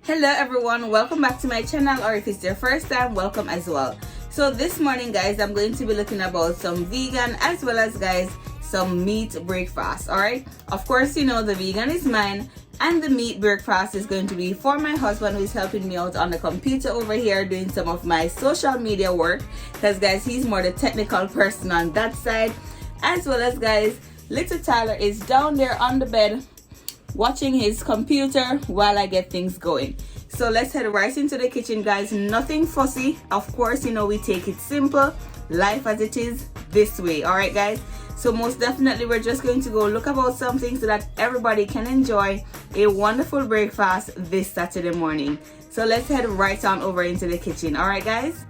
Hello everyone, welcome back to my channel, or if it's your first time, welcome as well. So this morning guys, I'm going to be looking about some vegan as well as guys some meat breakfast. All right, of course you know the vegan is mine and the meat breakfast is going to be for my husband, who is helping me out on the computer over here doing some of my social media work, because guys he's more the technical person on that side, as well as guys little Tyler is down there on the bed watching his computer while I get things going. So let's head right into the kitchen guys. Nothing fussy, of course, you know we take it simple, life as it is this way. All right guys, so most definitely we're just going to go look about something so that everybody can enjoy a wonderful breakfast this Saturday morning. So let's head right on over into the kitchen. All right guys.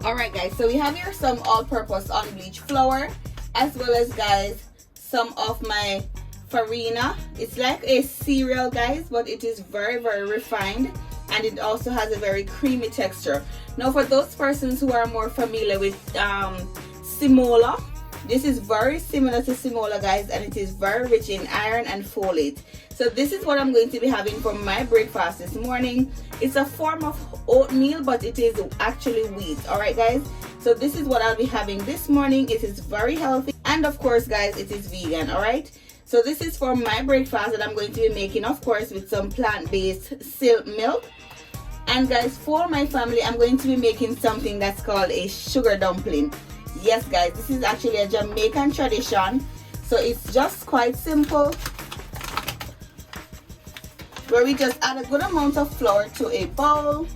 All right guys, so we have here some all-purpose unbleached flour, as well as guys some of my farina. It's like a cereal guys, but it is very refined, and it also has a very creamy texture. Now for those persons who are more familiar with semola, this is very similar to semola guys, and it is very rich in iron and folate. So this is what I'm going to be having for my breakfast this morning. It's a form of oatmeal, but it is actually wheat. All right guys, so this is what I'll be having this morning. It is very healthy, and of course guys it is vegan. All right, so this is for my breakfast that I'm going to be making, of course, with some plant-based silk milk. And guys, for my family I'm going to be making something that's called a sugar dumpling. Yes guys, this is actually a Jamaican tradition, so it's just quite simple, where we just add a good amount of flour to a bowl.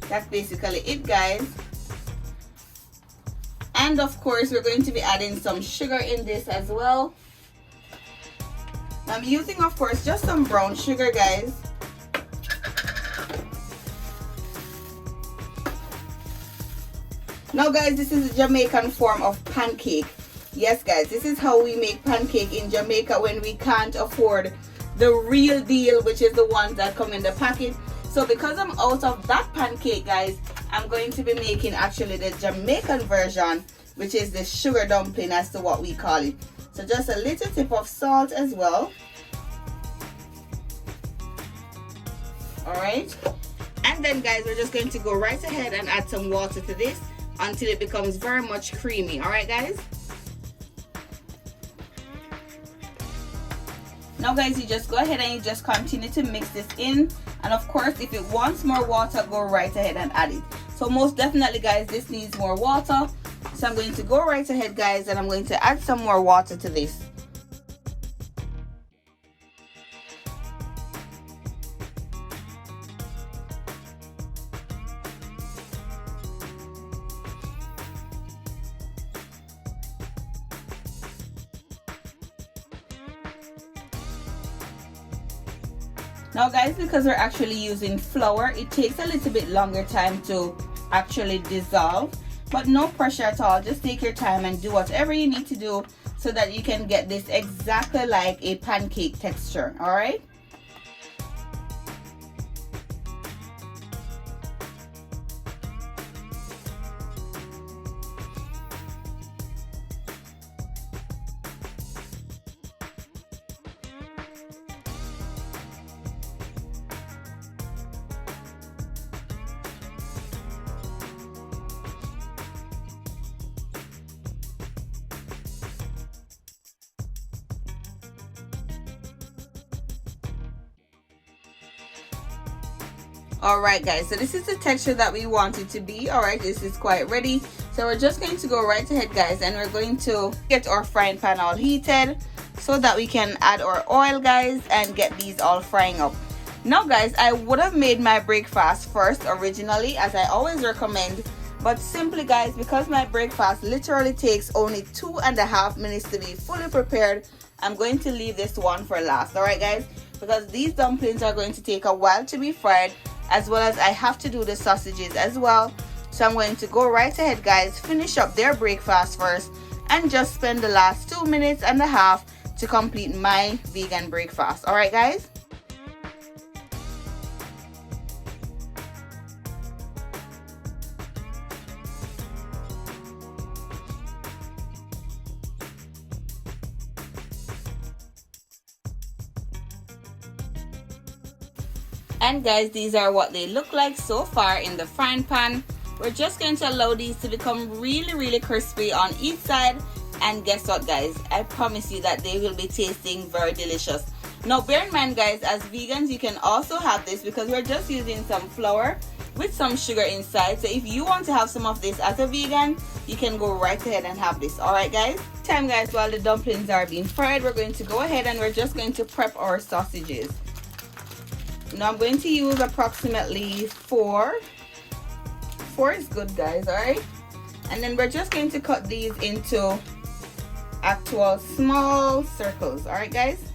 That's basically it guys. And of course we're going to be adding some sugar in this as well. I'm using, of course, just some brown sugar guys. Now guys, this is a Jamaican form of pancake. Yes guys, this is how we make pancake in Jamaica when we can't afford the real deal, which is the ones that come in the packet. So because I'm out of that pancake guys, I'm going to be making actually the Jamaican version, which is the sugar dumpling as to what we call it. So just a little tip of salt as well. All right, and then guys we're just going to go right ahead and add some water to this until it becomes very much creamy. All right guys, now guys you just go ahead and you just continue to mix this in, and of course if it wants more water, go right ahead and add it. So most definitely guys this needs more water, so I'm going to go right ahead guys and I'm going to add some more water to this. Now guys, because we're actually using flour, it takes a little bit longer time to actually dissolve, but no pressure at all. Just take your time and do whatever you need to do so that you can get this exactly like a pancake texture. All right. All right guys, so this is the texture that we want it to be. All right, this is quite ready, so we're just going to go right ahead guys, and we're going to get our frying pan all heated so that we can add our oil guys and get these all frying up. Now guys, I would have made my breakfast first originally, as I always recommend, but simply guys, because my breakfast literally takes only 2.5 minutes to be fully prepared, I'm going to leave this one for last. All right guys, because these dumplings are going to take a while to be fried, as well as I have to do the sausages as well. So I'm going to go right ahead guys, finish up their breakfast first, and just spend the last 2.5 minutes to complete my vegan breakfast. All right guys. And guys, these are what they look like so far in the frying pan. We're just going to allow these to become really crispy on each side, and guess what guys, I promise you that they will be tasting very delicious. Now bear in mind guys, as vegans you can also have this because we're just using some flour with some sugar inside. So if you want to have some of this as a vegan, you can go right ahead and have this. Alright guys, time guys, while the dumplings are being fried, we're going to go ahead and we're just going to prep our sausages. Now I'm going to use approximately 4 is good guys. Alright, and then we're just going to cut these into actual small circles. Alright guys,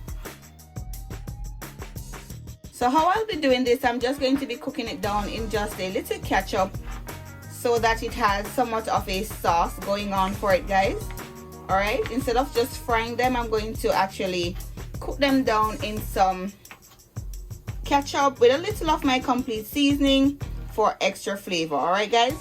so how I'll be doing this, I'm just going to be cooking it down in just a little ketchup so that it has somewhat of a sauce going on for it guys. Alright, instead of just frying them, I'm going to actually cook them down in some ketchup with a little of my complete seasoning for extra flavor. Alright guys,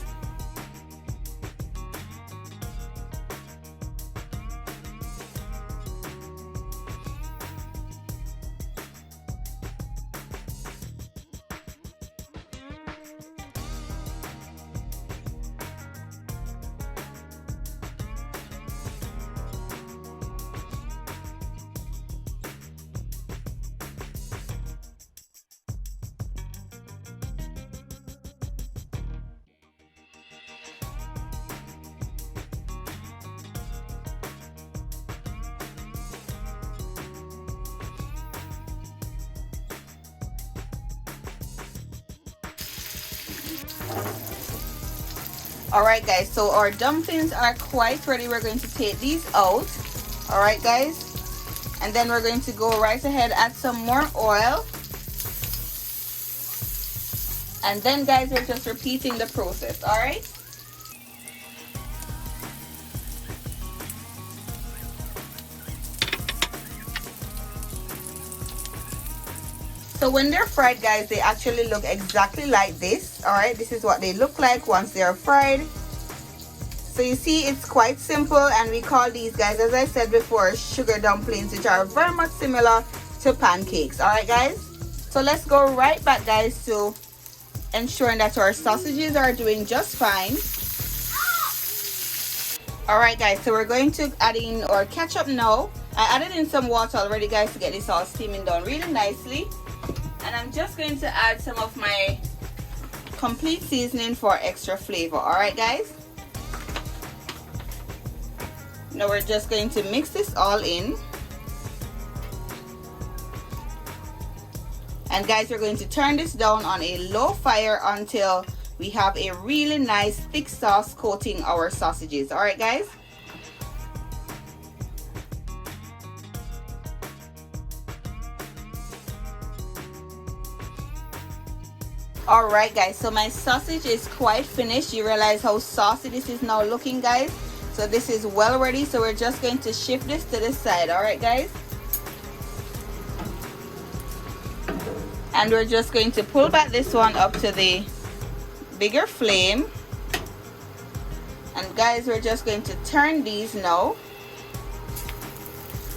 alright guys, so our dumplings are quite ready. We're going to take these out. Alright guys, and then we're going to go right ahead, add some more oil, and then guys, we're just repeating the process. Alright, so when they're fried guys, they actually look exactly like this. Alright, this is what they look like once they are fried. So you see, it's quite simple, and we call these guys, as I said before, sugar dumplings, which are very much similar to pancakes. Alright guys, so let's go right back guys to ensuring that our sausages are doing just fine. Alright guys, so we're going to add in our ketchup now. I added in some water already guys to get this all steaming down really nicely. And I'm just going to add some of my complete seasoning for extra flavor. Alright guys, now we're just going to mix this all in. And guys, we're going to turn this down on a low fire until we have a really nice thick sauce coating our sausages. Alright guys, alright guys, so my sausage is quite finished. You realize how saucy this is now looking guys. So this is well ready, so we're just going to shift this to the side. Alright guys, and we're just going to pull back this one up to the bigger flame, and guys, we're just going to turn these now,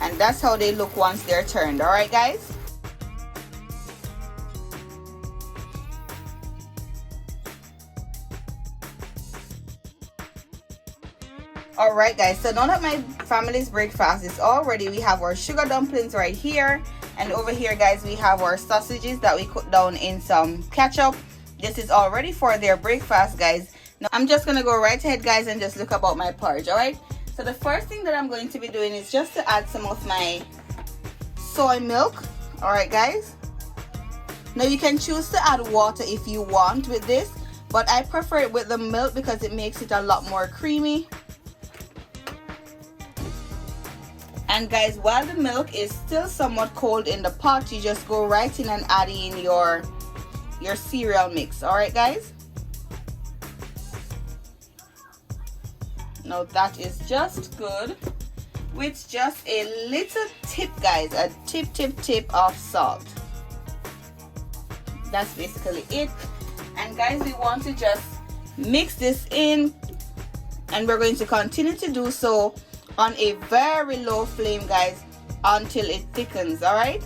and that's how they look once they're turned. Alright guys, alright guys, so now that my family's breakfast is all ready, we have our sugar dumplings right here, and over here guys, we have our sausages that we cooked down in some ketchup. This is all ready for their breakfast guys. Now I'm just gonna go right ahead guys and just look about my porridge. Alright, so the first thing that I'm going to be doing is just to add some of my soy milk. Alright guys, now you can choose to add water if you want with this, but I prefer it with the milk because it makes it a lot more creamy. And guys, while the milk is still somewhat cold in the pot, you just go right in and add in your cereal mix. Alright guys, now that is just good, with just a little tip guys, a tip of salt. That's basically it. And guys, we want to just mix this in, and we're going to continue to do so on a very low flame guys until it thickens. All right,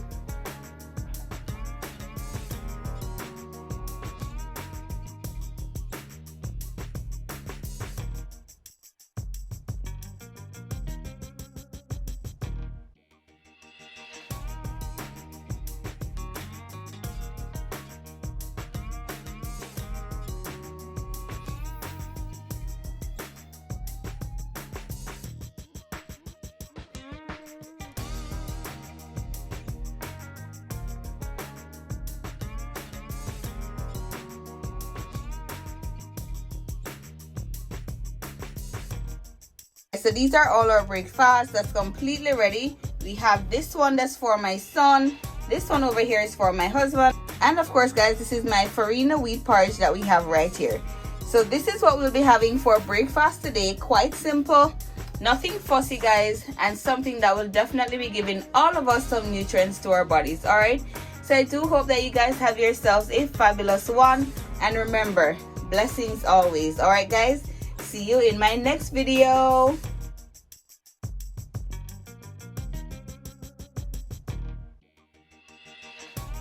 So these are all our breakfast that's completely ready. We have this one that's for my son. This one over here is for my husband. And of course, guys, this is my farina wheat porridge that we have right here. So this is what we'll be having for breakfast today. Quite simple, nothing fussy, guys, and something that will definitely be giving all of us some nutrients to our bodies. All right, so I do hope that you guys have yourselves a fabulous one, and remember, blessings always. All right, guys, see you in my next video.